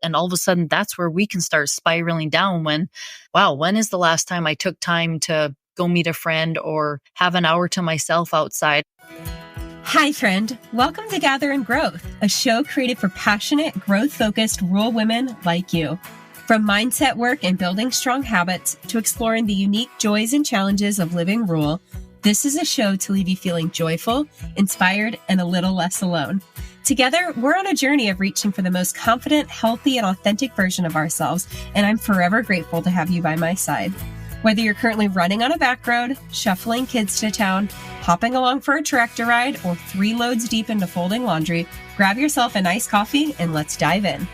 And all of a sudden, that's where we can start spiraling down when, wow, when is the last time I took time to go meet a friend or have an hour to myself outside? Hi, friend. Welcome to Gather and Growth, a show created for passionate, growth-focused rural women like you. From mindset work and building strong habits to exploring the unique joys and challenges of living rural, this is a show to leave you feeling joyful, inspired, and a little less alone. Together, we're on a journey of reaching for the most confident, healthy, and authentic version of ourselves, and I'm forever grateful to have you by my side. Whether you're currently running on a back road, shuffling kids to town, hopping along for a tractor ride, or 3 loads deep into folding laundry, grab yourself a nice coffee and let's dive in.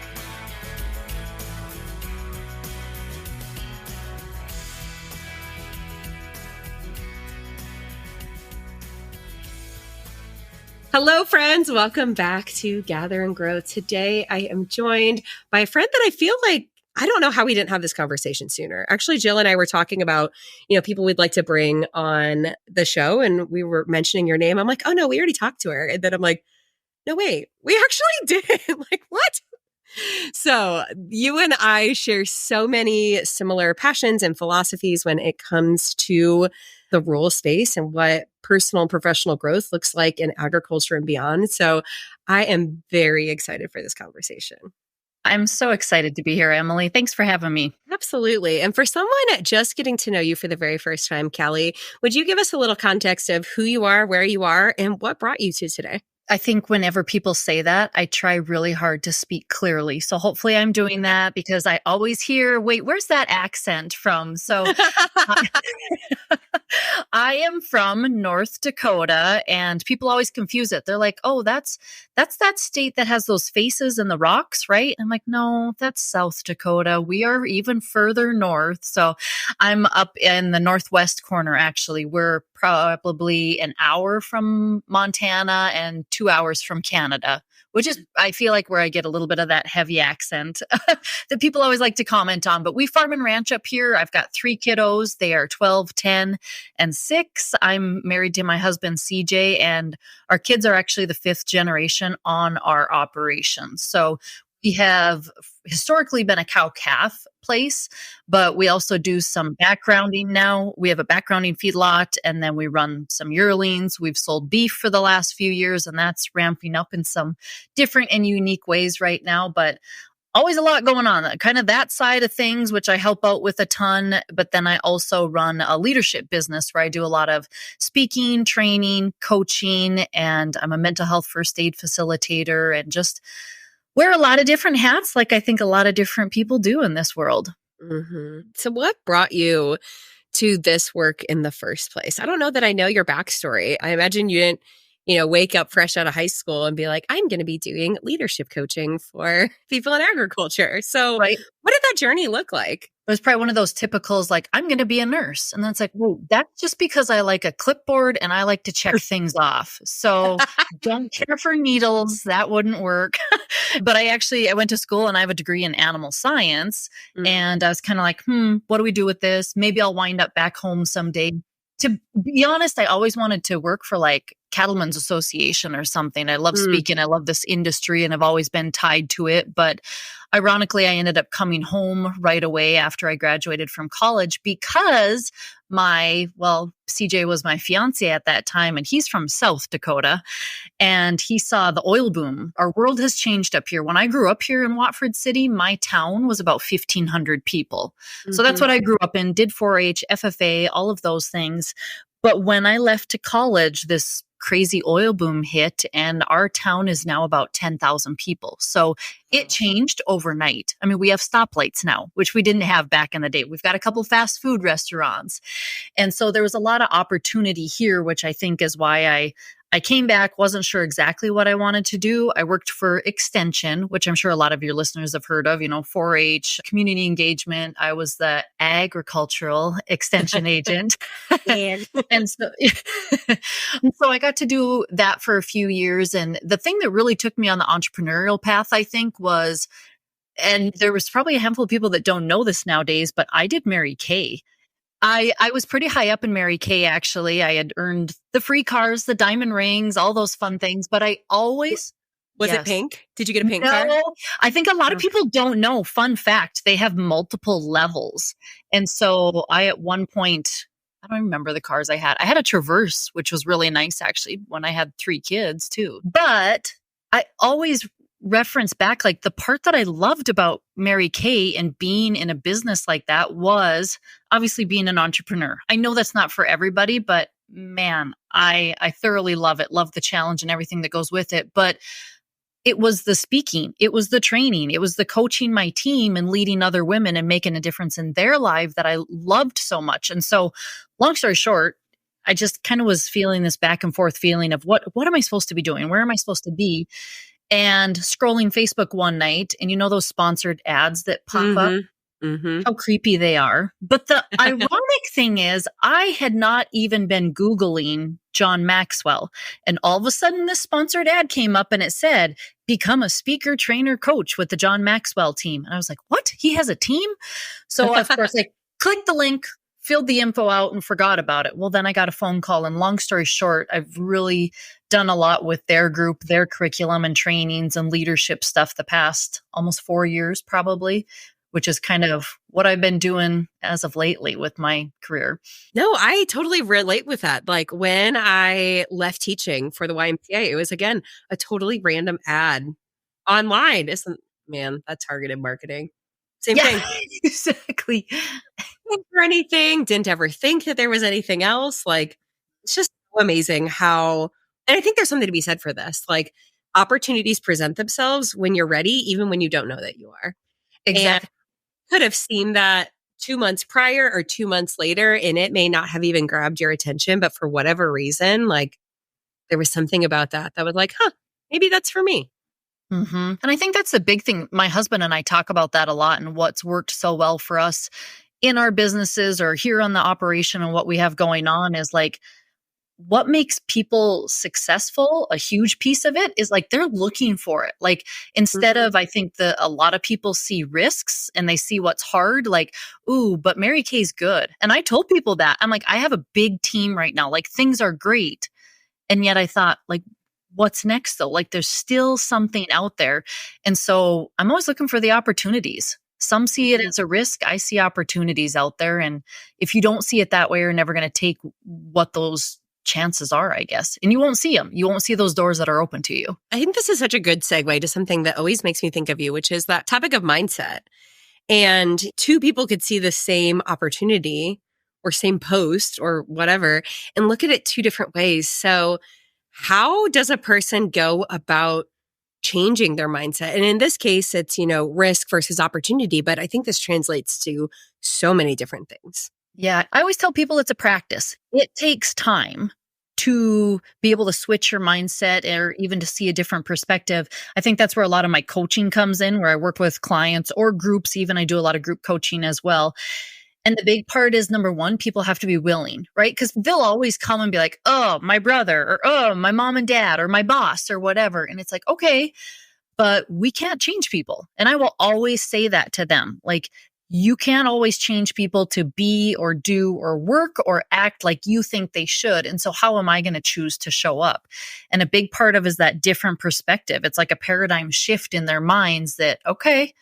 Hello, friends. Welcome back to Gather and Grow. Today, I am joined by a friend that I feel like I don't know how we didn't have this conversation sooner. Actually, Jill and I were talking about, people we'd like to bring on the show, and we were mentioning your name. I'm like, oh no, we already talked to her. And then I'm like, no, wait, we actually did. Like, what? So you and I share so many similar passions and philosophies when it comes to the rural space and what personal and professional growth looks like in agriculture and beyond. So I am very excited for this conversation. I'm so excited to be here, Emily. Thanks for having me. Absolutely. And for someone just getting to know you for the very first time, Calli, would you give us a little context of who you are, where you are, and what brought you to today? I think whenever people say that, I try really hard to speak clearly. So hopefully I'm doing that because I always hear, wait, where's that accent from? So I am from North Dakota, and people always confuse it. They're like, oh, that's that state that has those faces and the rocks, right? I'm like, no, that's South Dakota. We are even further north. So I'm up in the northwest corner, actually. We're probably an hour from Montana and 2 hours from Canada, which is, I feel like, where I get a little bit of that heavy accent that people always like to comment on. But we farm and ranch up here. I've got 3 kiddos. They are 12, 10, and 6. I'm married to my husband, CJ, and our kids are actually the 5th generation on our operation. So we have historically been a cow-calf place, but we also do some backgrounding now. We have a backgrounding feedlot, and then we run some yearlings. We've sold beef for the last few years, and that's ramping up in some different and unique ways right now. But always a lot going on, kind of that side of things, which I help out with a ton. But then I also run a leadership business where I do a lot of speaking, training, coaching, and I'm a mental health first aid facilitator and just wear a lot of different hats, like I think a lot of different people do in this world. Mm-hmm. So what brought you to this work in the first place? I don't know that I know your backstory. I imagine you didn't, wake up fresh out of high school and be like, I'm going to be doing leadership coaching for people in agriculture. So What did that journey look like? It was probably one of those typicals, like, I'm going to be a nurse. And then it's like, whoa, that's just because I like a clipboard and I like to check things off. So don't care for needles. That wouldn't work. But I went to school and I have a degree in animal science. Mm-hmm. And I was kind of like, what do we do with this? Maybe I'll wind up back home someday. To be honest, I always wanted to work for like Cattlemen's Association or something. I love speaking. I love this industry and I've always been tied to it. But ironically, I ended up coming home right away after I graduated from college because CJ was my fiance at that time and he's from South Dakota and he saw the oil boom. Our world has changed up here. When I grew up here in Watford City, my town was about 1,500 people. Mm-hmm. So that's what I grew up in, did 4-H, FFA, all of those things. But when I left to college, this crazy oil boom hit and our town is now about 10,000 people. So it changed overnight. I mean, we have stoplights now, which we didn't have back in the day. We've got a couple fast food restaurants. And so there was a lot of opportunity here, which I think is why I came back, wasn't sure exactly what I wanted to do. I worked for Extension, which I'm sure a lot of your listeners have heard of, 4-H, community engagement. I was the agricultural extension agent. And so I got to do that for a few years. And the thing that really took me on the entrepreneurial path, I think, was, and there was probably a handful of people that don't know this nowadays, but I did Mary Kay. I was pretty high up in Mary Kay, actually. I had earned the free cars, the diamond rings, all those fun things, but I always... Was it Yes. pink? Did you get a pink car? No, I think a lot of Oh. people don't know. Fun fact, they have multiple levels. And so I, at one point, I don't remember the cars I had. I had a Traverse, which was really nice actually when I had 3 kids too. But I always reference back, like, the part that I loved about Mary Kay and being in a business like that was obviously being an entrepreneur. I know that's not for everybody, but man, I thoroughly love it. Love the challenge and everything that goes with it. But it was the speaking, it was the training, it was the coaching my team and leading other women and making a difference in their life that I loved so much. And so, long story short, I just kind of was feeling this back and forth feeling of what am I supposed to be doing? Where am I supposed to be? And scrolling Facebook one night, and you know those sponsored ads that pop up? How creepy they are. But the ironic thing is, I had not even been Googling John Maxwell. And all of a sudden, this sponsored ad came up and it said, become a speaker, trainer, coach with the John Maxwell team. And I was like, what? He has a team? So, of course, I clicked the link, filled the info out, and forgot about it. Well, then I got a phone call. And long story short, I've really done a lot with their group, their curriculum and trainings and leadership stuff the past almost 4 years, probably, which is kind of what I've been doing as of lately with my career. No, I totally relate with that. Like, when I left teaching for the YMCA, it was, again, a totally random ad online. Man, that targeted marketing. Same thing. Exactly. Didn't for anything, didn't ever think that there was anything else. Like, it's just so amazing how, and I think there's something to be said for this. Like, opportunities present themselves when you're ready, even when you don't know that you are. Exactly. And could have seen that 2 months prior or 2 months later, and it may not have even grabbed your attention, but for whatever reason, like, there was something about that was like, maybe that's for me. And I think that's the big thing. My husband and I talk about that a lot, and what's worked so well for us in our businesses or here on the operation and what we have going on is, like, what makes people successful, a huge piece of it is, like, they're looking for it. Like, instead of, I think a lot of people see risks and they see what's hard, like, ooh, but Mary Kay's good. And I told people that. I'm like, I have a big team right now. Like, things are great. And yet I thought, like, what's next though? Like, there's still something out there. And so I'm always looking for the opportunities. Some see it as a risk. I see opportunities out there. And if you don't see it that way, you're never going to take what those chances are, I guess. And you won't see them. You won't see those doors that are open to you. I think this is such a good segue to something that always makes me think of you, which is that topic of mindset. And 2 people could see the same opportunity or same post or whatever and look at it 2 different ways. So how does a person go about changing their mindset? And in this case, it's, risk versus opportunity. But I think this translates to so many different things. Yeah. I always tell people it's a practice. It takes time to be able to switch your mindset or even to see a different perspective. I think that's where a lot of my coaching comes in, where I work with clients or groups. Even I do a lot of group coaching as well. And the big part is, number one, people have to be willing, right? Because they'll always come and be like, oh, my brother, or oh, my mom and dad, or my boss, or whatever. And it's like, okay, but we can't change people. And I will always say that to them. Like, you can't always change people to be or do or work or act like you think they should. And so how am I going to choose to show up? And a big part of is that different perspective. It's like a paradigm shift in their minds that, okay,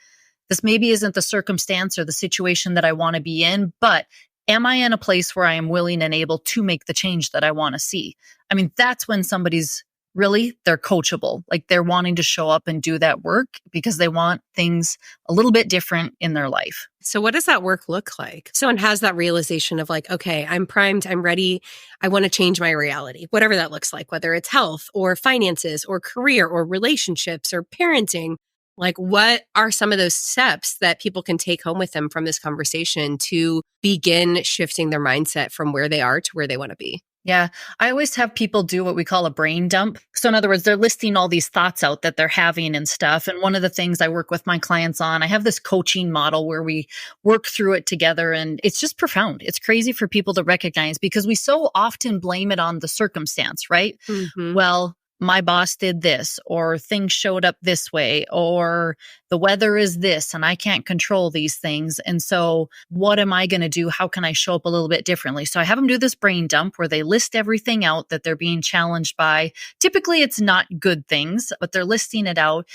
this maybe isn't the circumstance or the situation that I want to be in, but am I in a place where I am willing and able to make the change that I want to see? I mean, that's when somebody's they're coachable. Like, they're wanting to show up and do that work because they want things a little bit different in their life. So what does that work look like? Someone has that realization of, like, okay, I'm primed, I'm ready, I want to change my reality, whatever that looks like, whether it's health or finances or career or relationships or parenting. Like, what are some of those steps that people can take home with them from this conversation to begin shifting their mindset from where they are to where they want to be? Yeah. I always have people do what we call a brain dump. So in other words, they're listing all these thoughts out that they're having and stuff. And one of the things I work with my clients on, I have this coaching model where we work through it together. And it's just profound. It's crazy for people to recognize because we so often blame it on the circumstance, right? Well, my boss did this, or things showed up this way, or the weather is this, and I can't control these things. And so what am I going to do? How can I show up a little bit differently? So I have them do this brain dump where they list everything out that they're being challenged by. Typically, it's not good things, but they're listing it out.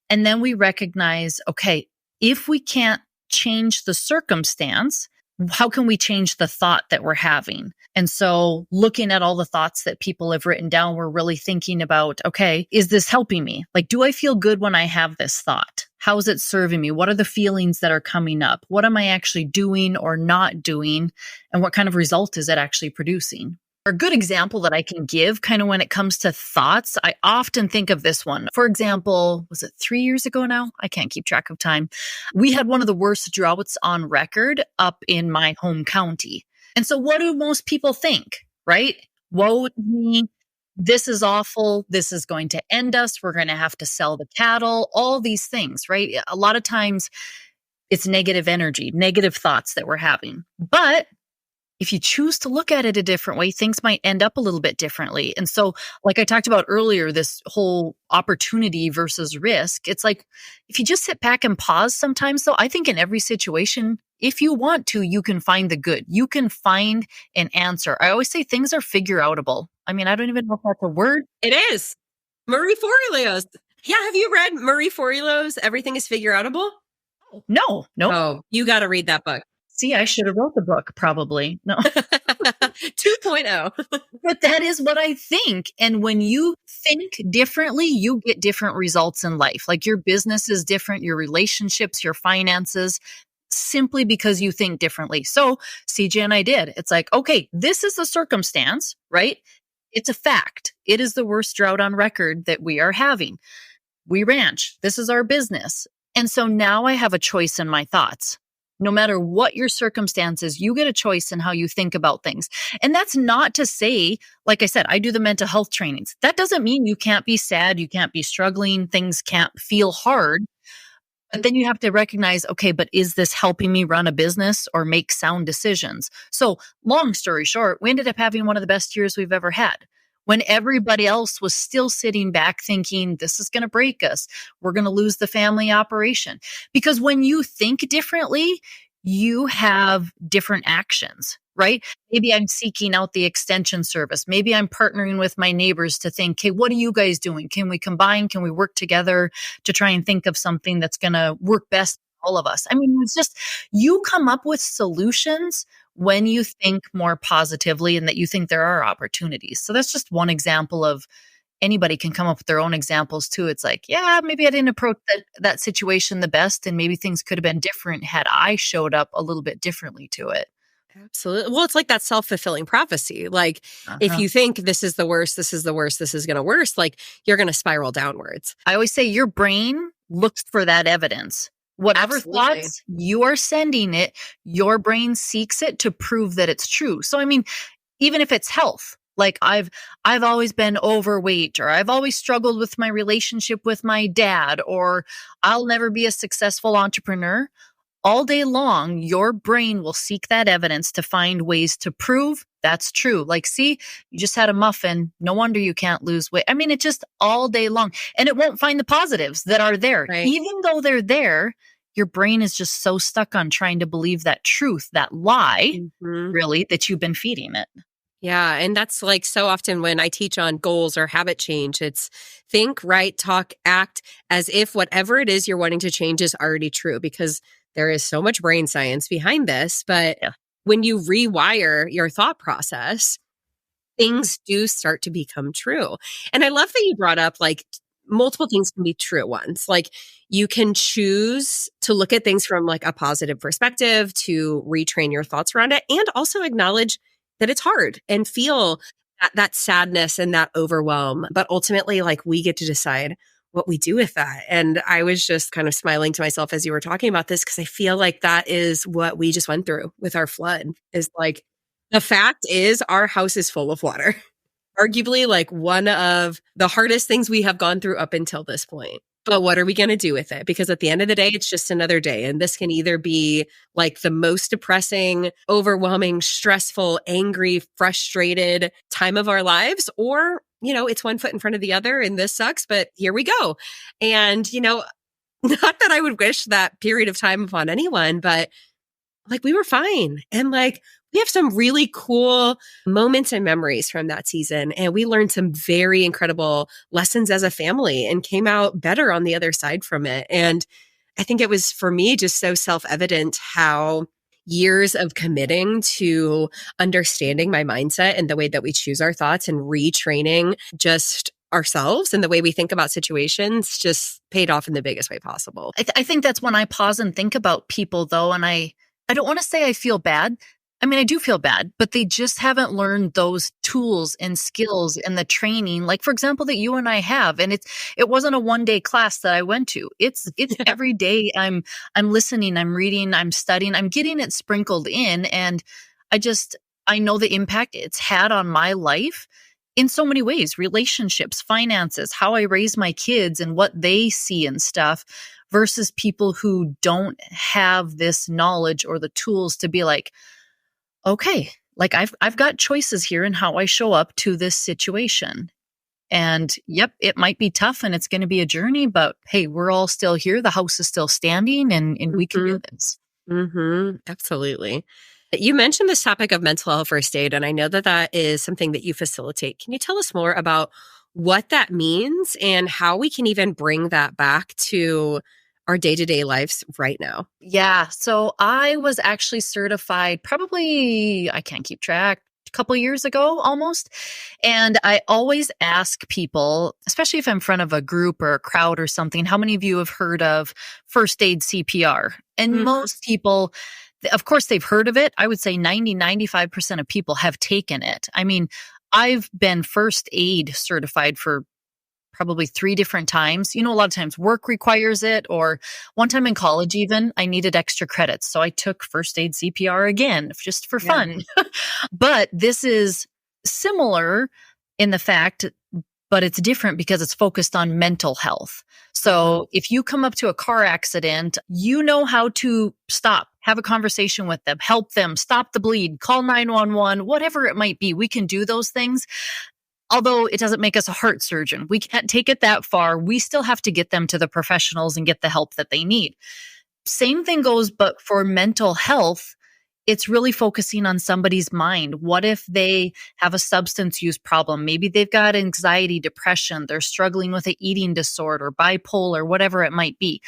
And then we recognize, okay, if we can't change the circumstance, how can we change the thought that we're having? And so looking at all the thoughts that people have written down, we're really thinking about, okay, is this helping me? Like, do I feel good when I have this thought? How is it serving me? What are the feelings that are coming up? What am I actually doing or not doing? And what kind of result is it actually producing? A good example that I can give kind of when it comes to thoughts, I often think of this one. For example, was it 3 years ago now? I can't keep track of time. We had one of the worst droughts on record up in my home county. And so what do most people think, right? Woe to me. This is awful. This is going to end us. We're going to have to sell the cattle, all these things, right? A lot of times it's negative energy, negative thoughts that we're having. But if you choose to look at it a different way, things might end up a little bit differently. And so, like I talked about earlier, this whole opportunity versus risk, it's like if you just sit back and pause sometimes, though, I think in every situation, if you want to, you can find the good. You can find an answer. I always say things are figure outable. I mean, I don't even know if that's a word. It is. Marie Forleo's. Yeah, have you read Marie Forleo's Everything is Figure Outable? No. Oh, you got to read that book. See, I should have wrote the book, probably. No. 2.0. But that is what I think. And when you think differently, you get different results in life. Like your business is different, your relationships, your finances, simply because you think differently. So CJ and I did. It's like, okay, this is the circumstance, right? It's a fact. It is the worst drought on record that we are having. We ranch. This is our business. And so now I have a choice in my thoughts. No matter what your circumstances, you get a choice in how you think about things. And that's not to say, like I said, I do the mental health trainings. That doesn't mean you can't be sad, you can't be struggling, things can't feel hard. But then you have to recognize, okay, but is this helping me run a business or make sound decisions? So long story short, we ended up having one of the best years we've ever had. When everybody else was still sitting back thinking, this is going to break us. We're going to lose the family operation. Because when you think differently, you have different actions, right? Maybe I'm seeking out the extension service. Maybe I'm partnering with my neighbors to think, hey, what are you guys doing? Can we combine? Can we work together to try and think of something that's going to work best for all of us? I mean, it's just, you come up with solutions when you think more positively and that you think there are opportunities. So that's just one example of anybody can come up with their own examples too. It's like, yeah, maybe I didn't approach that situation the best, and maybe things could have been different had I showed up a little bit differently to it. Absolutely. Well, it's like that self-fulfilling prophecy. Like if you think this is the worst, this is the worst, this is going to worse, like you're going to spiral downwards. I always say your brain looks for that evidence. Whatever Absolutely. thoughts you are sending it, your brain seeks it to prove that it's true. So, I mean, even if it's health, like I've always been overweight, or I've always struggled with my relationship with my dad, or I'll never be a successful entrepreneur. All day long, your brain will seek that evidence to find ways to prove that's true. Like, see, you just had a muffin. No wonder you can't lose weight. I mean, it just all day long. And it won't find the positives that are there. Right. Even though they're there, your brain is just so stuck on trying to believe that truth, that lie, really, that you've been feeding it. Yeah. And that's like so often when I teach on goals or habit change, it's think, write, talk, act as if whatever it is you're wanting to change is already true, because there is so much brain science behind this. But when you rewire your thought process, things do start to become true. And I love that you brought up like multiple things can be true at once. Like you can choose to look at things from like a positive perspective, to retrain your thoughts around it, and also acknowledge that it's hard and feel that sadness and that overwhelm. But ultimately, like we get to decide what we do with that. And I was just kind of smiling to myself as you were talking about this, because I feel like that is what we just went through with our flood. Is like, the fact is our house is full of water. Arguably like one of the hardest things we have gone through up until this point. But what are we going to do with it? Because at the end of the day, it's just another day. And this can either be like the most depressing, overwhelming, stressful, angry, frustrated time of our lives, or it's one foot in front of the other and this sucks, but here we go. And, not that I would wish that period of time upon anyone, but like we were fine. And like we have some really cool moments and memories from that season. And we learned some very incredible lessons as a family and came out better on the other side from it. And I think it was for me just so self-evident how years of committing to understanding my mindset and the way that we choose our thoughts and retraining just ourselves and the way we think about situations just paid off in the biggest way possible. I think that's when I pause and think about people though. And I don't want to say I feel bad. I mean, I do feel bad, but they just haven't learned those tools and skills and the training, like for example, that you and I have. And it wasn't a one-day class that I went to. It's every day I'm listening, I'm reading, I'm studying, I'm getting it sprinkled in. And I know the impact it's had on my life in so many ways, relationships, finances, how I raise my kids and what they see and stuff versus people who don't have this knowledge or the tools to be like, okay, like I've got choices here in how I show up to this situation. And yep, it might be tough and it's going to be a journey, but hey, we're all still here. The house is still standing and we can do this. Mm-hmm. Absolutely. You mentioned this topic of mental health first aid, and I know that that is something that you facilitate. Can you tell us more about what that means and how we can even bring that back to our day-to-day lives right now? Yeah. So I was actually certified probably, I can't keep track, a couple years ago almost. And I always ask people, especially if I'm in front of a group or a crowd or something, how many of you have heard of first aid CPR? And most people, of course, they've heard of it. I would say 95% of people have taken it. I mean, I've been first aid certified for probably 3 different times. A lot of times work requires it, or one time in college even, I needed extra credits. So I took first aid CPR again, just for fun. But this is similar in the fact, but it's different because it's focused on mental health. So if you come up to a car accident, you know how to stop, have a conversation with them, help them, stop the bleed, call 911, whatever it might be. We can do those things. Although it doesn't make us a heart surgeon. We can't take it that far. We still have to get them to the professionals and get the help that they need. Same thing goes, but for mental health, it's really focusing on somebody's mind. What if they have a substance use problem? Maybe they've got anxiety, depression, they're struggling with an eating disorder, bipolar, whatever it might be.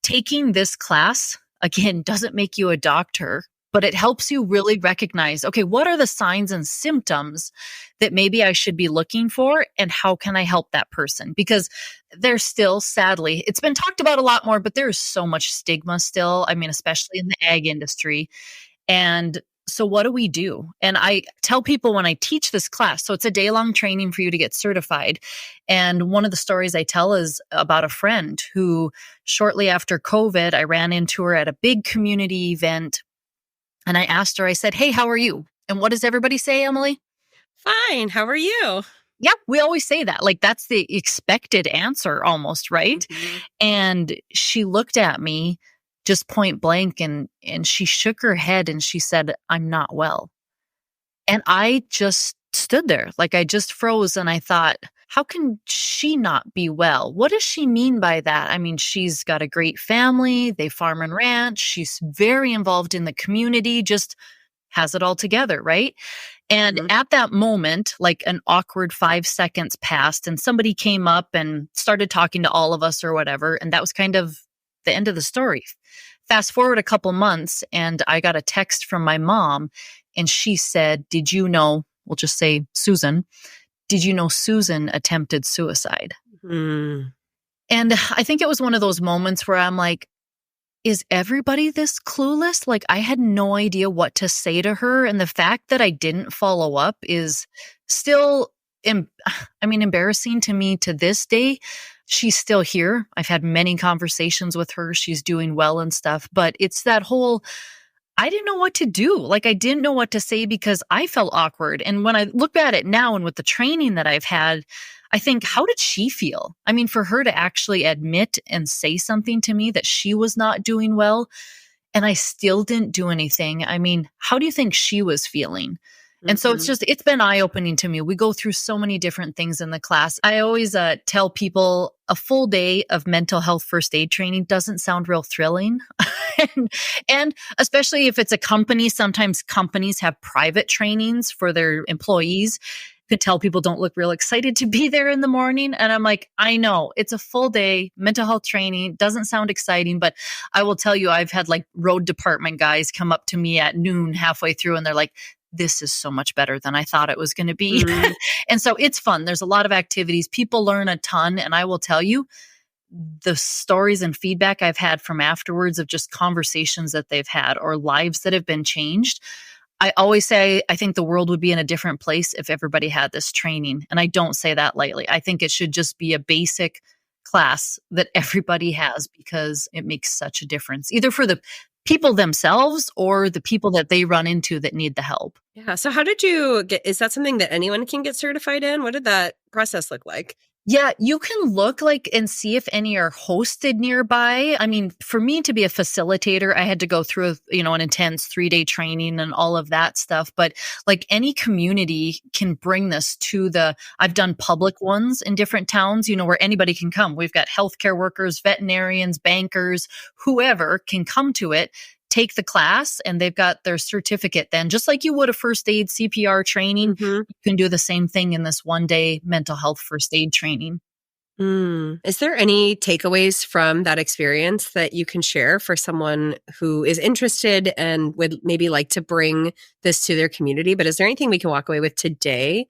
Taking this class, again, doesn't make you a doctor, but it helps you really recognize, okay, what are the signs and symptoms that maybe I should be looking for, and how can I help that person? Because there's still, sadly, it's been talked about a lot more, but there's so much stigma still. I mean, especially in the ag industry. And so what do we do? And I tell people when I teach this class, so it's a day-long training for you to get certified. And one of the stories I tell is about a friend who shortly after COVID, I ran into her at a big community event. And I asked her, I said, hey, how are you? And what does everybody say, Emily? Fine. How are you? Yeah, we always say that. Like that's the expected answer almost, right? And she looked at me just point blank and she shook her head and she said, I'm not well. And I just stood there, like I just froze and I thought, how can she not be well? What does she mean by that? I mean, she's got a great family. They farm and ranch. She's very involved in the community, just has it all together, right? And at that moment, like an awkward 5 seconds passed and somebody came up and started talking to all of us or whatever. And that was kind of the end of the story. Fast forward a couple months and I got a text from my mom and she said, did you know, we'll just say Susan, did you know Susan attempted suicide? And I think it was one of those moments where I'm like, is everybody this clueless? Like I had no idea what to say to her. And the fact that I didn't follow up is still, embarrassing to me to this day. She's still here. I've had many conversations with her. She's doing well and stuff, but it's that whole, I didn't know what to do. Like I didn't know what to say because I felt awkward. And when I look at it now and with the training that I've had, I think, how did she feel? I mean, for her to actually admit and say something to me that she was not doing well and I still didn't do anything. I mean, how do you think she was feeling? And so Mm-hmm. it's been eye-opening to me. We go through so many different things in the class. I always tell people a full day of mental health first aid training doesn't sound real thrilling. and, and especially if it's a company, sometimes companies have private trainings for their employees. You can tell people don't look real excited to be there in the morning. And I'm like, I know it's a full day mental health training. Doesn't sound exciting, but I will tell you, I've had like road department guys come up to me at noon halfway through and they're like, this is so much better than I thought it was going to be. Mm. And so it's fun. There's a lot of activities. People learn a ton. And I will tell you, the stories and feedback I've had from afterwards of just conversations that they've had or lives that have been changed. I always say, I think the world would be in a different place if everybody had this training. And I don't say that lightly. I think it should just be a basic class that everybody has because it makes such a difference, either for the people themselves or the people that they run into that need the help. Yeah. So how did you is that something that anyone can get certified in? What did that process look like? Yeah, you can look like and see if any are hosted nearby. I mean, for me to be a facilitator, I had to go through, an intense 3-day training and all of that stuff. But like any community can bring this to I've done public ones in different towns, where anybody can come. We've got healthcare workers, veterinarians, bankers, whoever can come to it, take the class, and they've got their certificate then, just like you would a first aid CPR training. Mm-hmm. You can do the same thing in this 1-day mental health first aid training. Is there any takeaways from that experience that you can share for someone who is interested and would maybe like to bring this to their community? But is there anything we can walk away with today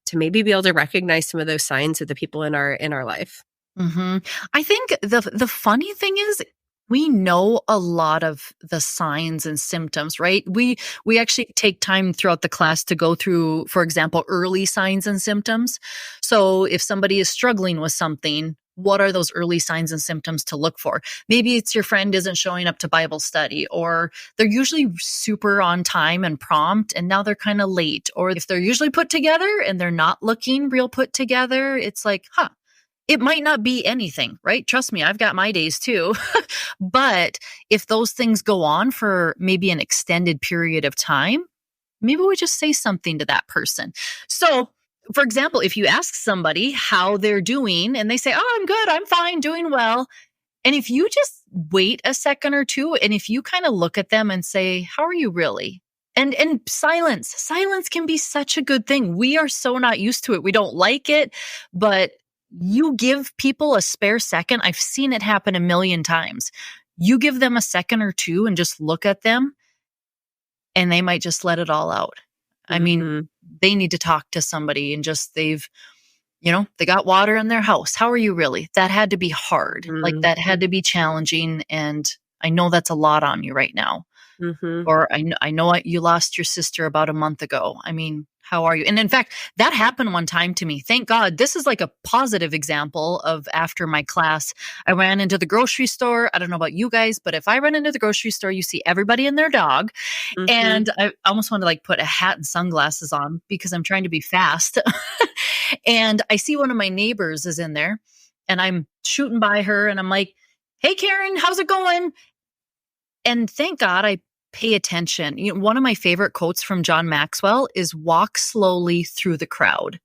to maybe be able to recognize some of those signs of the people in our life? Mm-hmm. I think the funny thing is, we know a lot of the signs and symptoms, right? We actually take time throughout the class to go through, for example, early signs and symptoms. So if somebody is struggling with something, what are those early signs and symptoms to look for? Maybe it's your friend isn't showing up to Bible study, or they're usually super on time and prompt, and now they're kind of late. Or if they're usually put together and they're not looking real put together, it's like, it might not be anything, right? Trust me, I've got my days too. But if those things go on for maybe an extended period of time, maybe we just say something to that person. So, for example, if you ask somebody how they're doing and they say, "Oh, I'm good, I'm fine, doing well." And if you just wait a second or two, and if you kind of look at them and say, "How are you really?" And silence can be such a good thing. We are so not used to it. We don't like it, but you give people a spare second. I've seen it happen a million times. You give them a second or two and just look at them, and they might just let it all out. I mean, they need to talk to somebody, and they got water in their house. How are you really? That had to be hard. Like that had to be challenging. And I know that's a lot on you right now. Or I know you lost your sister about a month ago. I mean, how are you? And in fact, that happened one time to me. Thank God. This is like a positive example of after my class. I ran into the grocery store. I don't know about you guys, but if I run into the grocery store, you see everybody and their dog. And I almost want to like put a hat and sunglasses on because I'm trying to be fast. And I see one of my neighbors is in there, and I'm shooting by her, and I'm like, "Hey, Karen, how's it going?" And thank God I pay attention. One of my favorite quotes from John Maxwell is "walk slowly through the crowd,"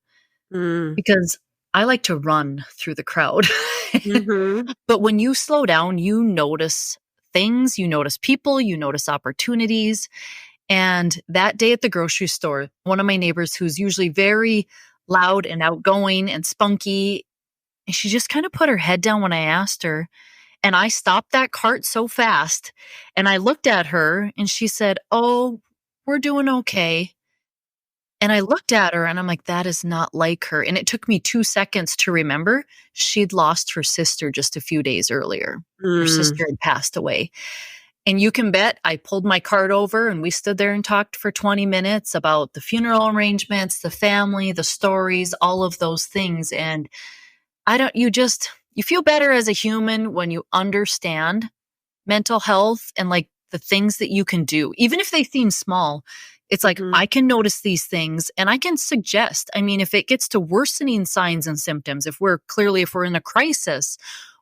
because I like to run through the crowd. But when you slow down, you notice things, you notice people, you notice opportunities. And that day at the grocery store, one of my neighbors, who's usually very loud and outgoing and spunky, and she just kind of put her head down when I asked her. And I stopped that cart so fast, and I looked at her, and she said, "Oh, we're doing okay." And I looked at her, and I'm like, that is not like her. And it took me 2 seconds to remember she'd lost her sister just a few days earlier. Her sister had passed away. And you can bet I pulled my cart over, and we stood there and talked for 20 minutes about the funeral arrangements, the family, the stories, all of those things. And you feel better as a human when you understand mental health and like the things that you can do, even if they seem small. It's like, I can notice these things and I can suggest. I mean, if it gets to worsening signs and symptoms, if we're in a crisis,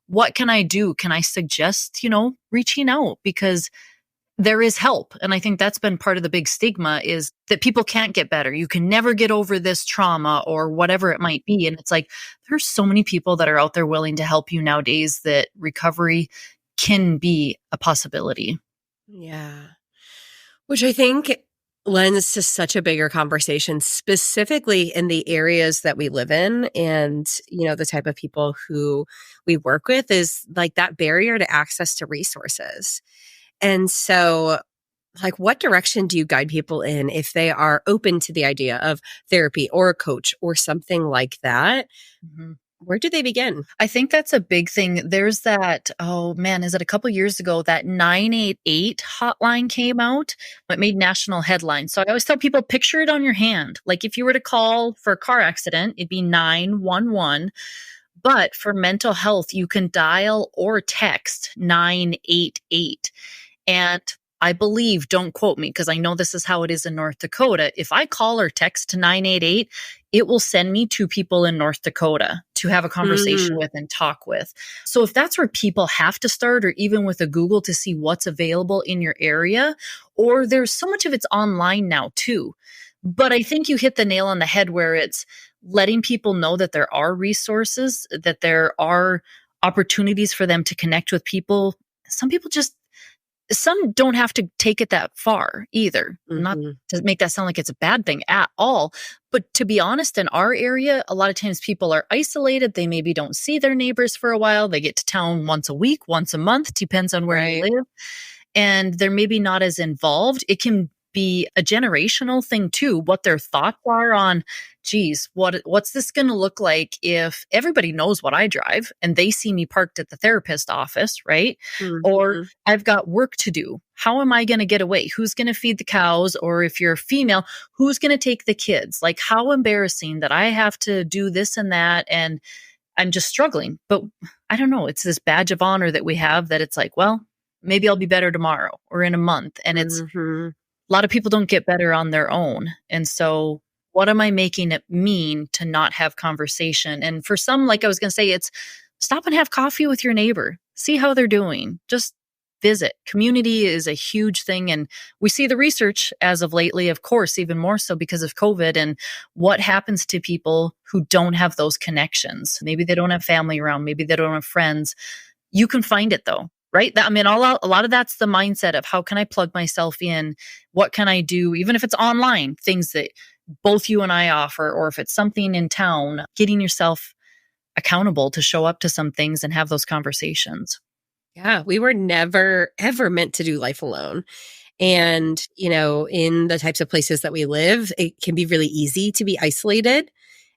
what can I do? Can I suggest, reaching out? Because there is help. And I think that's been part of the big stigma is that people can't get better. You can never get over this trauma or whatever it might be. And it's like, there's so many people that are out there willing to help you nowadays that recovery can be a possibility. Yeah. Which I think lends to such a bigger conversation, specifically in the areas that we live in and, the type of people who we work with is like that barrier to access to resources. And so, like, what direction do you guide people in if they are open to the idea of therapy or a coach or something like that? Mhm. Where do they begin? I think that's a big thing. There's that, oh man, is it a couple years ago that 988 hotline came out? It made national headlines. So I always tell people, picture it on your hand. Like if you were to call for a car accident, it'd be 911. But for mental health, you can dial or text 988. And I believe, don't quote me, because I know this is how it is in North Dakota. If I call or text to 988, it will send me to people in North Dakota to have a conversation with and talk with. So if that's where people have to start, or even with a Google to see what's available in your area, or there's so much of it's online now too. But I think you hit the nail on the head where it's letting people know that there are resources, that there are opportunities for them to connect with people. Some don't have to take it that far either. Not to make that sound like it's a bad thing at all. But to be honest, in our area, a lot of times people are isolated. They maybe don't see their neighbors for a while. They get to town once a week, once a month, depends on where you live. And they're maybe not as involved. It can be a generational thing too, what their thoughts are on, geez, what's this going to look like if everybody knows what I drive and they see me parked at the therapist office, right? Or I've got work to do. How am I going to get away? Who's going to feed the cows? Or if you're a female, who's going to take the kids? Like how embarrassing that I have to do this and that. And I'm just struggling. But I don't know. It's this badge of honor that we have that it's like, well, maybe I'll be better tomorrow or in a month. And it's, a lot of people don't get better on their own. And so what am I making it mean to not have conversation? And for some, like I was going to say, it's stop and have coffee with your neighbor. See how they're doing. Just visit. Community is a huge thing. And we see the research as of lately, of course, even more so because of COVID and what happens to people who don't have those connections. Maybe they don't have family around. Maybe they don't have friends. You can find it though. Right? A lot of that's the mindset of how can I plug myself in? What can I do? Even if it's online, things that both you and I offer, or if it's something in town, getting yourself accountable to show up to some things and have those conversations. Yeah, we were never, ever meant to do life alone. And, in the types of places that we live, it can be really easy to be isolated.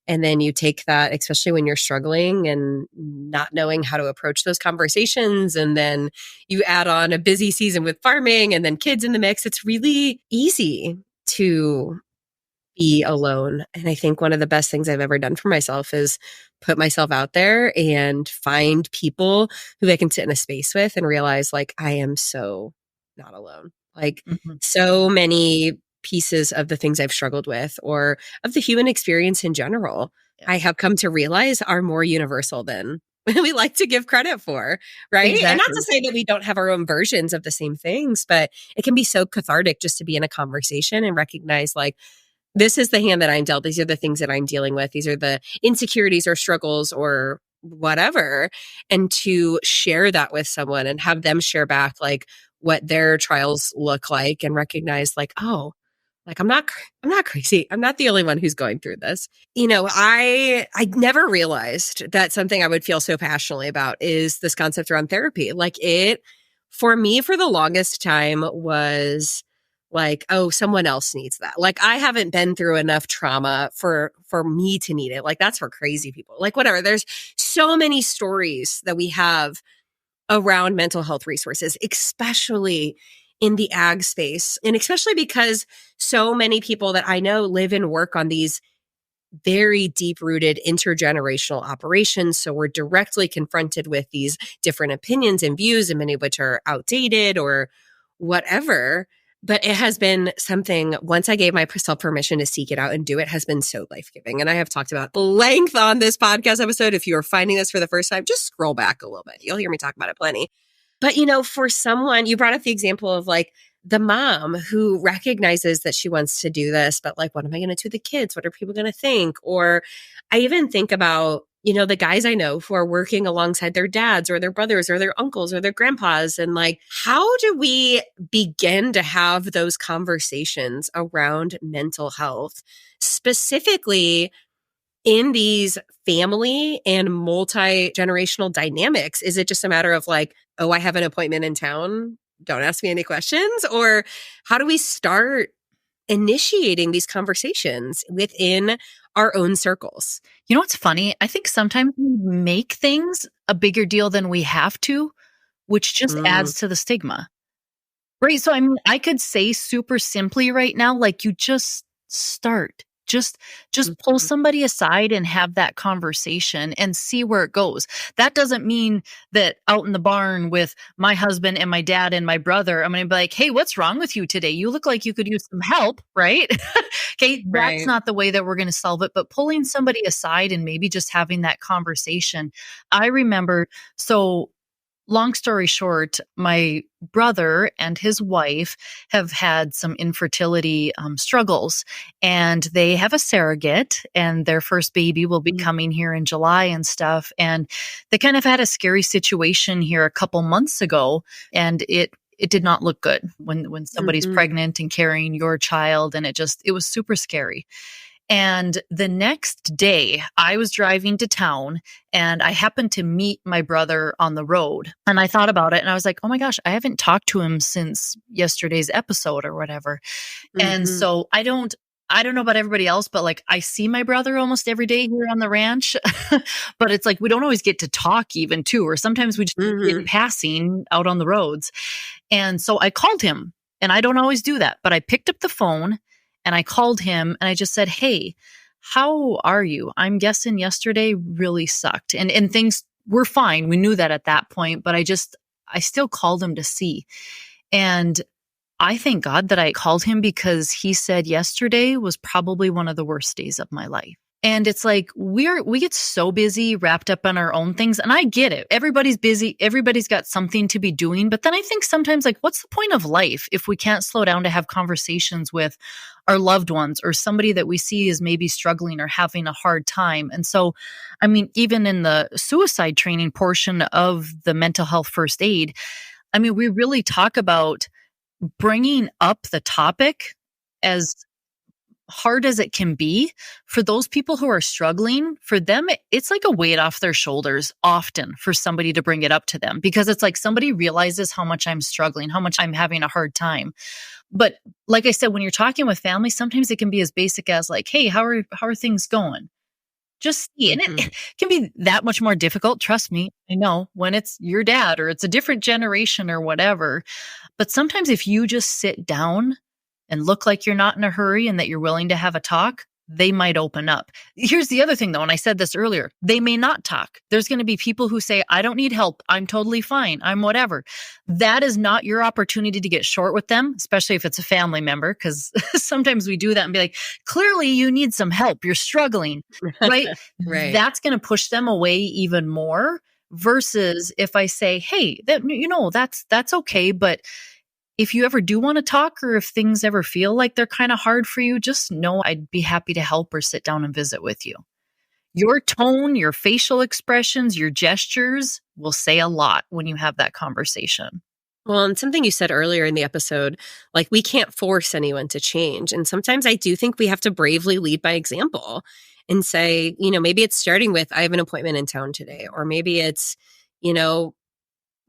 And then you take that, especially when you're struggling and not knowing how to approach those conversations. And then you add on a busy season with farming and then kids in the mix. It's really easy to be alone. And I think one of the best things I've ever done for myself is put myself out there and find people who I can sit in a space with and realize like, I am so not alone. Like so many pieces of the things I've struggled with or of the human experience in general, I have come to realize are more universal than we like to give credit for, right? Exactly. And not to say that we don't have our own versions of the same things, but it can be so cathartic just to be in a conversation and recognize like, this is the hand that I'm dealt. These are the things that I'm dealing with. These are the insecurities or struggles or whatever. And to share that with someone and have them share back like what their trials look like and recognize like, oh, like I'm not crazy. I'm not the only one who's going through this. I never realized that something I would feel so passionately about is this concept around therapy. Like it, for me, for the longest time was like, oh, someone else needs that. Like I haven't been through enough trauma for me to need it. Like that's for crazy people. Like whatever. There's so many stories that we have around mental health resources, especially in the ag space. And especially because so many people that I know live and work on these very deep-rooted intergenerational operations. So we're directly confronted with these different opinions and views, and many of which are outdated or whatever. But it has been something, once I gave myself permission to seek it out and do it, has been so life-giving. And I have talked about length on this podcast episode. If you are finding this for the first time, just scroll back a little bit. You'll hear me talk about it plenty. But, for someone, you brought up the example of like the mom who recognizes that she wants to do this, but like, what am I going to do with the kids? What are people going to think? Or I even think about, the guys I know who are working alongside their dads or their brothers or their uncles or their grandpas. And like, how do we begin to have those conversations around mental health, specifically in these family and multi-generational dynamics? Is it just a matter of like, oh, I have an appointment in town, don't ask me any questions? Or how do we start initiating these conversations within our own circles? You know what's funny? I think sometimes we make things a bigger deal than we have to, which just adds to the stigma. Right? So, I mean, I could say super simply right now, like, you just start. Just pull somebody aside and have that conversation and see where it goes. That doesn't mean that out in the barn with my husband and my dad and my brother, I'm going to be like, hey, what's wrong with you today? You look like you could use some help, right? Okay, that's not the way that we're going to solve it, but pulling somebody aside and maybe just having that conversation. I remember, so long story short, my brother and his wife have had some infertility struggles, and they have a surrogate, and their first baby will be coming here in July and stuff. And they kind of had a scary situation here a couple months ago, and it did not look good when somebody's pregnant and carrying your child, and it was super scary. And the next day, I was driving to town and I happened to meet my brother on the road. And I thought about it and I was like, oh my gosh, I haven't talked to him since yesterday's episode or whatever. And so I don't know about everybody else, but like I see my brother almost every day here on the ranch. But it's like we don't always get to talk even too, or sometimes we just in passing out on the roads. And so I called him, and I don't always do that, but I picked up the phone and I called him and I just said, hey, how are you? I'm guessing yesterday really sucked. And things were fine. We knew that at that point, but I still called him to see. And I thank God that I called him, because he said yesterday was probably one of the worst days of my life. And it's like, we get so busy, wrapped up in our own things. And I get it. Everybody's busy. Everybody's got something to be doing. But then I think sometimes, like, what's the point of life if we can't slow down to have conversations with our loved ones or somebody that we see is maybe struggling or having a hard time? And so, I mean, even in the suicide training portion of the mental health first aid, I mean, we really talk about bringing up the topic, as hard as it can be for those people who are struggling. For them, it's like a weight off their shoulders often for somebody to bring it up to them, because it's like somebody realizes how much I'm struggling, how much I'm having a hard time. But like I said, when you're talking with family, sometimes it can be as basic as like, hey, how are things going? Just see. And it can be that much more difficult. Trust me. I know, when it's your dad or it's a different generation or whatever. But sometimes if you just sit down and look like you're not in a hurry and that you're willing to have a talk, they might open up. Here's the other thing though, and I said this earlier, they may not talk. There's going to be people who say, I don't need help. I'm totally fine. I'm whatever. That is not your opportunity to get short with them, especially if it's a family member, because sometimes we do that and be like, clearly you need some help. You're struggling, right? Right. That's going to push them away even more, versus if I say, hey, that's okay. But if you ever do want to talk, or if things ever feel like they're kind of hard for you, just know I'd be happy to help or sit down and visit with you. Your tone, your facial expressions, your gestures will say a lot when you have that conversation. Well, and something you said earlier in the episode, like, we can't force anyone to change. And sometimes I do think we have to bravely lead by example and say, maybe it's starting with, I have an appointment in town today, or maybe it's,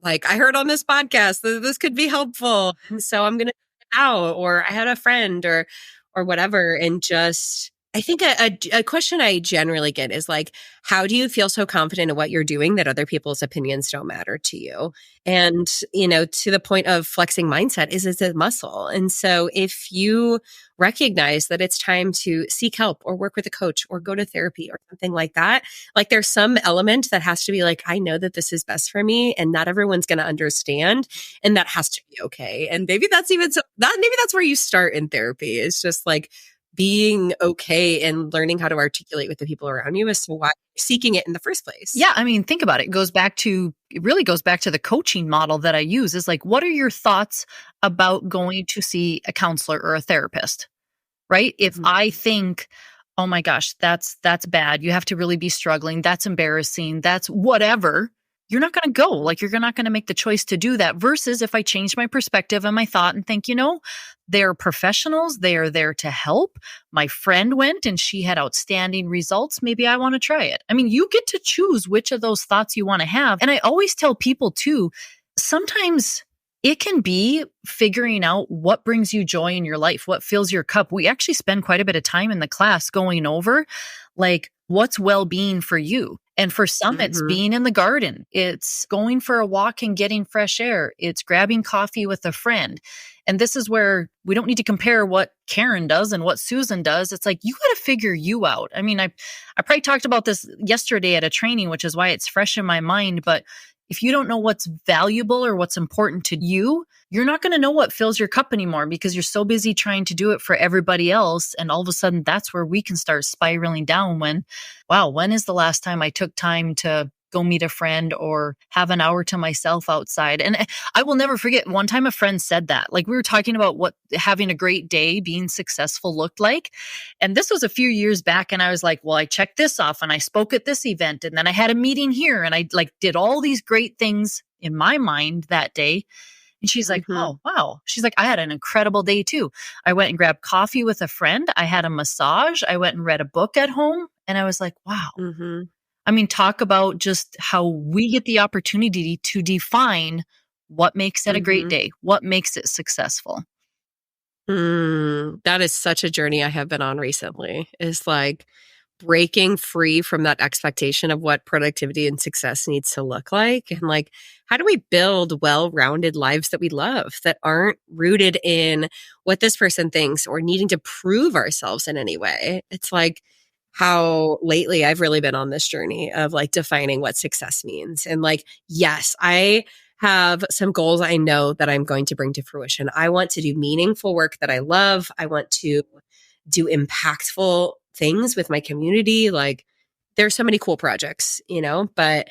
like, I heard on this podcast that this could be helpful, so I'm going to check it out, or I had a friend or whatever. And just, I think a question I generally get is like, how do you feel so confident in what you're doing that other people's opinions don't matter to you? And, to the point of flexing mindset, is it's a muscle. And so if you recognize that it's time to seek help or work with a coach or go to therapy or something like that, like, there's some element that has to be like, I know that this is best for me and not everyone's going to understand. And that has to be okay. And maybe that's maybe that's where you start in therapy. It's just like being okay and learning how to articulate with the people around you as to why you're seeking it in the first place. Yeah. I mean, think about it. It really goes back to the coaching model that I use is like, what are your thoughts about going to see a counselor or a therapist? Right? If I think, oh my gosh, that's bad. You have to really be struggling. That's embarrassing. That's whatever. You're not going to go. Like you're not going to make the choice to do that versus if I change my perspective and my thought and think, they're professionals. They are there to help. My friend went and she had outstanding results. Maybe I want to try it. I mean, you get to choose which of those thoughts you want to have. And I always tell people too, sometimes it can be figuring out what brings you joy in your life, what fills your cup. We actually spend quite a bit of time in the class going over like what's well-being for you. And for some, it's being in the garden. It's going for a walk and getting fresh air. It's grabbing coffee with a friend. And this is where we don't need to compare what Karen does and what Susan does. It's like, you got to figure you out. I mean, I probably talked about this yesterday at a training, which is why it's fresh in my mind. But if you don't know what's valuable or what's important to you, you're not going to know what fills your cup anymore because you're so busy trying to do it for everybody else. And all of a sudden, that's where we can start spiraling down when is the last time I took time to go meet a friend or have an hour to myself outside? And I will never forget one time a friend said that. Like we were talking about what having a great day, being successful looked like. And this was a few years back. And I was like, well, I checked this off and I spoke at this event and then I had a meeting here and I like did all these great things in my mind that day. And she's like, oh, wow. She's like, I had an incredible day too. I went and grabbed coffee with a friend. I had a massage. I went and read a book at home. And I was like, wow. I mean, talk about just how we get the opportunity to define what makes it a great day, what makes it successful. That is such a journey I have been on recently, is like breaking free from that expectation of what productivity and success needs to look like. And like, how do we build well-rounded lives that we love that aren't rooted in what this person thinks or needing to prove ourselves in any way? It's like, how lately I've really been on this journey of like defining what success means. And like, yes, I have some goals I know that I'm going to bring to fruition. I want to do meaningful work that I love. I want to do impactful things with my community. Like there's so many cool projects, but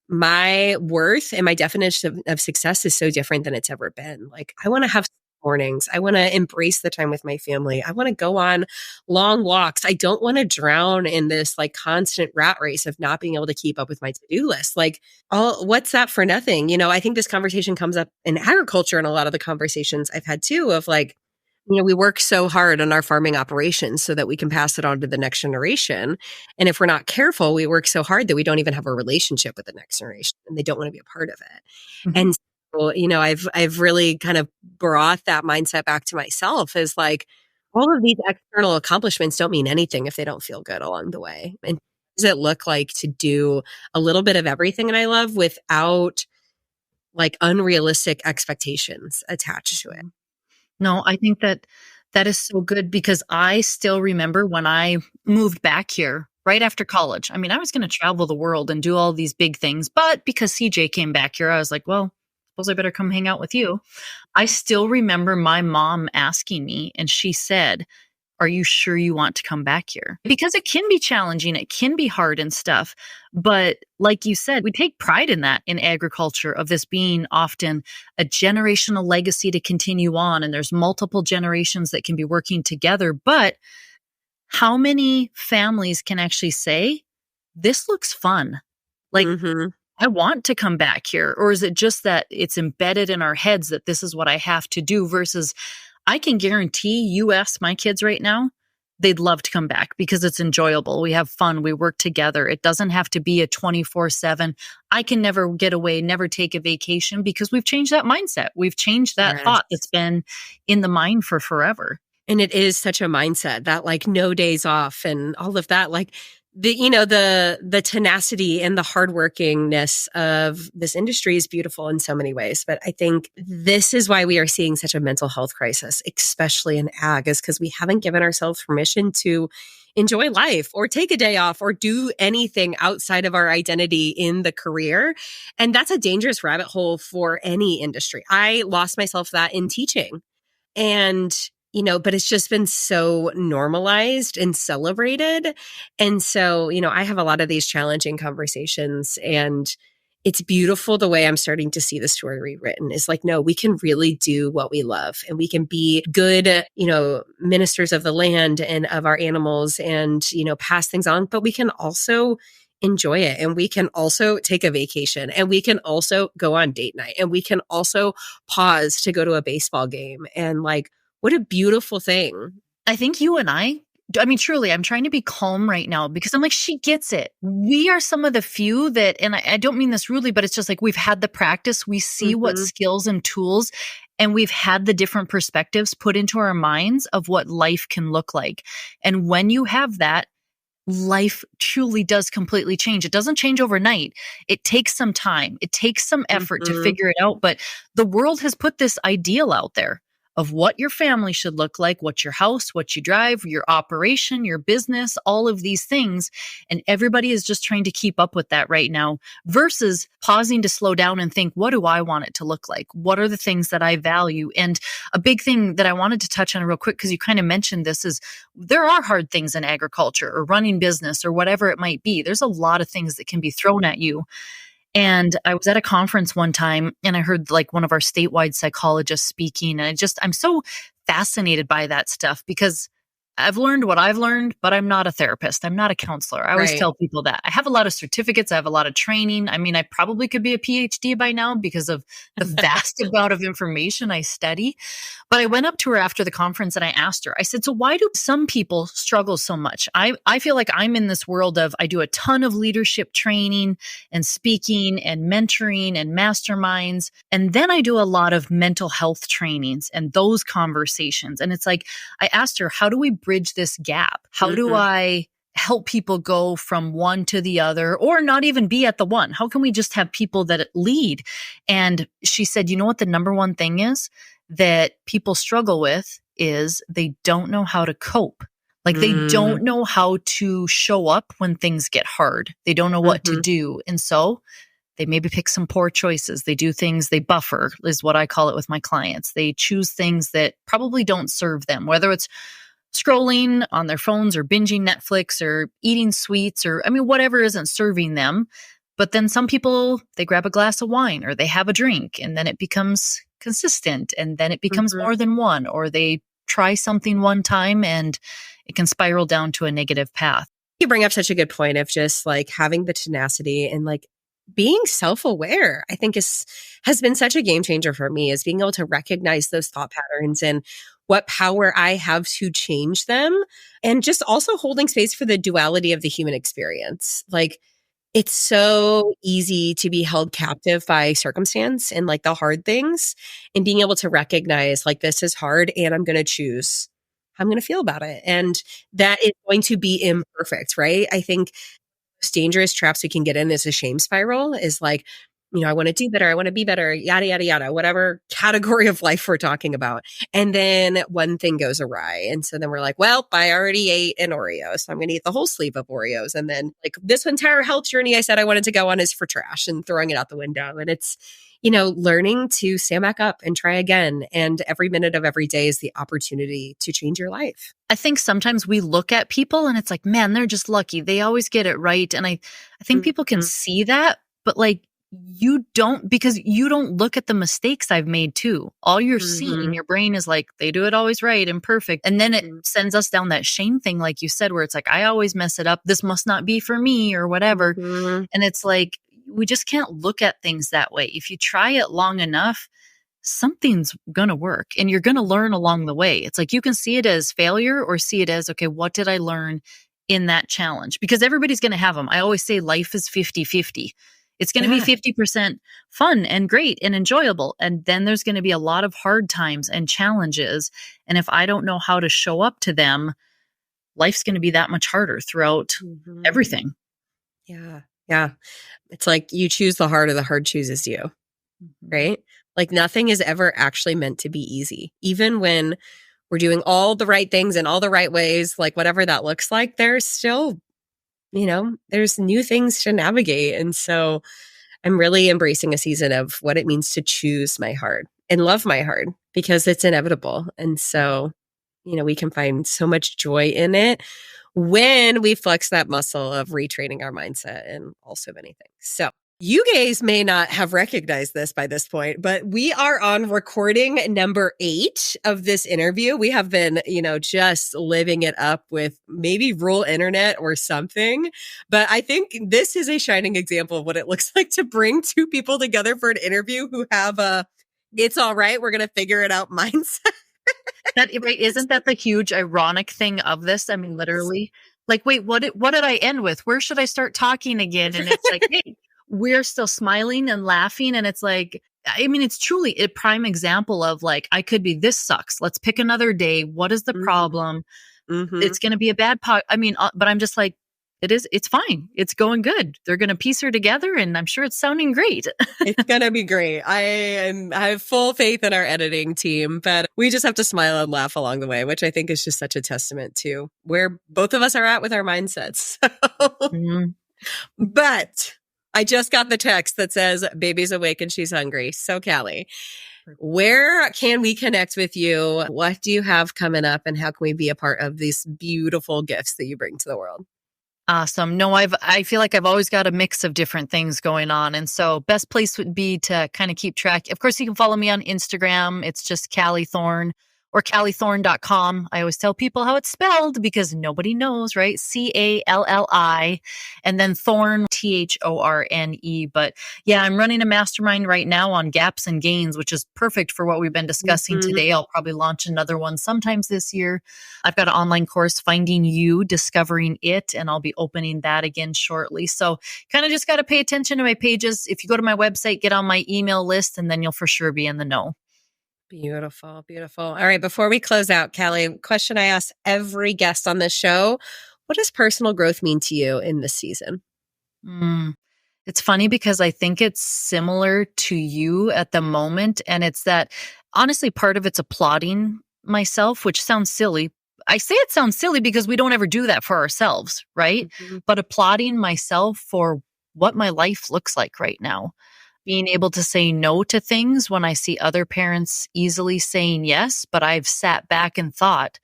my worth and my definition of success is so different than it's ever been. Like I want to have mornings. I want to embrace the time with my family. I want to go on long walks. I don't want to drown in this like constant rat race of not being able to keep up with my to-do list. Like, what's that for nothing? I think this conversation comes up in agriculture and a lot of the conversations I've had too of like, we work so hard on our farming operations so that we can pass it on to the next generation. And if we're not careful, we work so hard that we don't even have a relationship with the next generation and they don't want to be a part of it. And I've really kind of brought that mindset back to myself is like, all of these external accomplishments don't mean anything if they don't feel good along the way. And what does it look like to do a little bit of everything that I love without like unrealistic expectations attached to it? No, I think that is so good because I still remember when I moved back here right after college. I mean, I was going to travel the world and do all these big things, but because CJ came back here, I was like, well, suppose I better come hang out with you. I still remember my mom asking me, and she said, are you sure you want to come back here? Because it can be challenging. It can be hard and stuff. But like you said, we take pride in that in agriculture of this being often a generational legacy to continue on. And there's multiple generations that can be working together. But how many families can actually say, this looks fun? Like, I want to come back here. Or is it just that it's embedded in our heads that this is what I have to do versus I can guarantee you ask my kids right now, they'd love to come back because it's enjoyable. We have fun. We work together. It doesn't have to be a 24/7. I can never get away, never take a vacation because we've changed that mindset. We've changed that thought that's been in the mind for forever. And it is such a mindset that like no days off and all of that, like the tenacity and the hardworkingness of this industry is beautiful in so many ways. But I think this is why we are seeing such a mental health crisis, especially in ag, is because we haven't given ourselves permission to enjoy life or take a day off or do anything outside of our identity in the career. And that's a dangerous rabbit hole for any industry. I lost myself that in teaching. And but it's just been so normalized and celebrated. And so, I have a lot of these challenging conversations, and it's beautiful the way I'm starting to see the story rewritten is like, no, we can really do what we love, and we can be good, ministers of the land and of our animals, and, pass things on, but we can also enjoy it, and we can also take a vacation, and we can also go on date night, and we can also pause to go to a baseball game. And like, what a beautiful thing. I think you and I mean, truly, I'm trying to be calm right now because I'm like, she gets it. We are some of the few that, and I don't mean this rudely, but it's just like we've had the practice. We see what skills and tools, and we've had the different perspectives put into our minds of what life can look like. And when you have that, life truly does completely change. It doesn't change overnight. It takes some time. It takes some effort to figure it out. But the world has put this ideal out there of what your family should look like, what your house, what you drive, your operation, your business, all of these things. And everybody is just trying to keep up with that right now versus pausing to slow down and think, what do I want it to look like? What are the things that I value? And a big thing that I wanted to touch on real quick, because you kind of mentioned this, is there are hard things in agriculture or running business or whatever it might be. There's a lot of things that can be thrown at you. And I was at a conference one time and I heard like one of our statewide psychologists speaking. And I'm so fascinated by that stuff because I've learned what I've learned, but I'm not a therapist. I'm not a counselor. I always tell people that. I have a lot of certificates. I have a lot of training. I mean, I probably could be a PhD by now because of the vast amount of information I study. But I went up to her after the conference and I asked her, I said, so why do some people struggle so much? I feel like I'm in this world of, I do a ton of leadership training and speaking and mentoring and masterminds. And then I do a lot of mental health trainings and those conversations. And it's like, I asked her, how do we bridge this gap? How do I help people go from one to the other or not even be at the one? How can we just have people that lead? And she said, you know what the number one thing is that people struggle with is they don't know how to cope. Like they don't know how to show up when things get hard. They don't know what to do. And so they maybe pick some poor choices. They do things, they buffer is what I call it with my clients. They choose things that probably don't serve them, whether it's scrolling on their phones or binging Netflix or eating sweets or, I mean, whatever isn't serving them. But then some people, they grab a glass of wine or they have a drink and then it becomes consistent and then it becomes more than one, or they try something one time and it can spiral down to a negative path. You bring up such a good point of just like having the tenacity and like being self-aware, I think has been such a game changer for me, is being able to recognize those thought patterns and what power I have to change them. And just also holding space for the duality of the human experience. Like it's so easy to be held captive by circumstance and like the hard things, and being able to recognize like this is hard and I'm going to choose how I'm going to feel about it. And that is going to be imperfect, right? I think most dangerous traps we can get in is a shame spiral, is like, I want to do better. I want to be better, yada, yada, yada, whatever category of life we're talking about. And then one thing goes awry. And so then we're like, well, I already ate an Oreo, so I'm going to eat the whole sleeve of Oreos. And then like this entire health journey I said I wanted to go on is for trash and throwing it out the window. And it's, learning to stand back up and try again. And every minute of every day is the opportunity to change your life. I think sometimes we look at people and it's like, man, they're just lucky. They always get it right. And I think people can see that, but like, you don't, because you don't look at the mistakes I've made too. All you're seeing in your brain is like, they do it always right and perfect. And then it sends us down that shame thing, like you said, where it's like, I always mess it up. This must not be for me or whatever. And it's like, we just can't look at things that way. If you try it long enough, something's going to work and you're going to learn along the way. It's like, you can see it as failure or see it as, okay, what did I learn in that challenge? Because everybody's going to have them. I always say life is 50-50. It's going to be 50% fun and great and enjoyable. And then there's going to be a lot of hard times and challenges. And if I don't know how to show up to them, life's going to be that much harder throughout everything. Yeah. Yeah. It's like you choose the hard or the hard chooses you, right? Like nothing is ever actually meant to be easy. Even when we're doing all the right things in all the right ways, like whatever that looks like, there's still there's new things to navigate. And so I'm really embracing a season of what it means to choose my heart and love my heart, because it's inevitable. And so we can find so much joy in it when we flex that muscle of retraining our mindset and also many things. So you guys may not have recognized this by this point, but we are on recording number 8 of this interview. We have been, just living it up with maybe rural internet or something. But I think this is a shining example of what it looks like to bring 2 people together for an interview who have it's all right, we're going to figure it out mindset. Isn't that the huge ironic thing of this? I mean, literally, like, wait, what did I end with? Where should I start talking again? And it's like, hey, we're still smiling and laughing. And it's like, I mean, it's truly a prime example of like, I could be, this sucks. Let's pick another day. What is the problem? It's going to be a bad but I'm just like, it's fine. It's going good. They're going to piece her together and I'm sure it's sounding great. It's going to be great. I have full faith in our editing team, but we just have to smile and laugh along the way, which I think is just such a testament to where both of us are at with our mindsets. But I just got the text that says baby's awake and she's hungry. So Calli, where can we connect with you? What do you have coming up and how can we be a part of these beautiful gifts that you bring to the world? Awesome. No, I feel like I've always got a mix of different things going on. And so best place would be to kind of keep track. Of course, you can follow me on Instagram. It's just Calli Thorne or CalliThorne.com. I always tell people how it's spelled because nobody knows, right? Calli and then Thorne, Thorne. But yeah, I'm running a mastermind right now on gaps and gains, which is perfect for what we've been discussing today. I'll probably launch another one sometimes this year. I've got an online course, Finding You, Discovering It, and I'll be opening that again shortly. So kind of just got to pay attention to my pages. If you go to my website, get on my email list, and then you'll for sure be in the know. Beautiful, beautiful. All right, before we close out, Calli, question I ask every guest on this show, what does personal growth mean to you in this season? It's funny because I think it's similar to you at the moment. And it's that, honestly, part of it's applauding myself, which sounds silly. I say it sounds silly because we don't ever do that for ourselves, right? But applauding myself for what my life looks like right now. Being able to say no to things when I see other parents easily saying yes, but I've sat back and thought,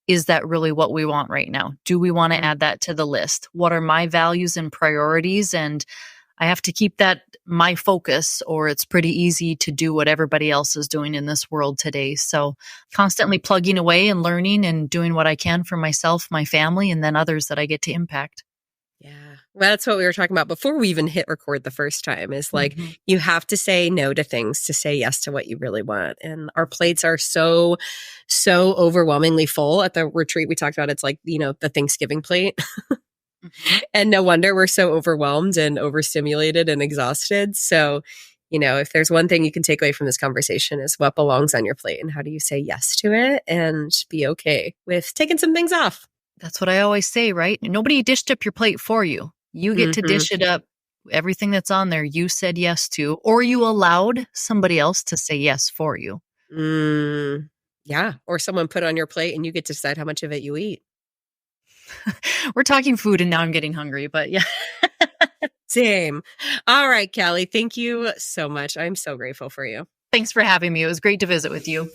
is that really what we want right now? Do we want to add that to the list? What are my values and priorities? And I have to keep that my focus, or it's pretty easy to do what everybody else is doing in this world today. So constantly plugging away and learning and doing what I can for myself, my family, and then others that I get to impact. Yeah. Well, that's what we were talking about before we even hit record the first time is like, you have to say no to things to say yes to what you really want. And our plates are so overwhelmingly full at the retreat. We talked about it's like, the Thanksgiving plate. And no wonder we're so overwhelmed and overstimulated and exhausted. So, if there's one thing you can take away from this conversation is what belongs on your plate and how do you say yes to it and be okay with taking some things off. That's what I always say, right? Nobody dished up your plate for you. You get to dish it up. Everything that's on there, you said yes to, or you allowed somebody else to say yes for you. Yeah. Or someone put on your plate and you get to decide how much of it you eat. We're talking food and now I'm getting hungry, but yeah. Same. All right, Calli, thank you so much. I'm so grateful for you. Thanks for having me. It was great to visit with you.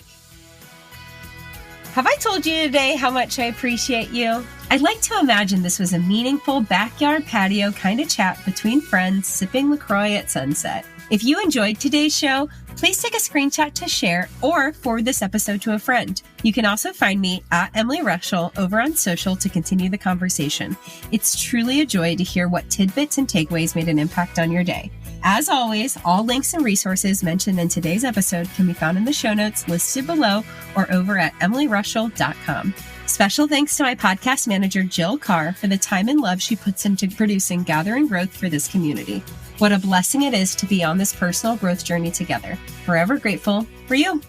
Have I told you today how much I appreciate you? I'd like to imagine this was a meaningful backyard patio kind of chat between friends sipping LaCroix at sunset. If you enjoyed today's show, please take a screenshot to share or forward this episode to a friend. You can also find me at Emily Rushell over on social to continue the conversation. It's truly a joy to hear what tidbits and takeaways made an impact on your day. As always, all links and resources mentioned in today's episode can be found in the show notes listed below or over at emilyrushell.com. Special thanks to my podcast manager, Jill Carr, for the time and love she puts into producing Gather and Growth for this community. What a blessing it is to be on this personal growth journey together. Forever grateful for you.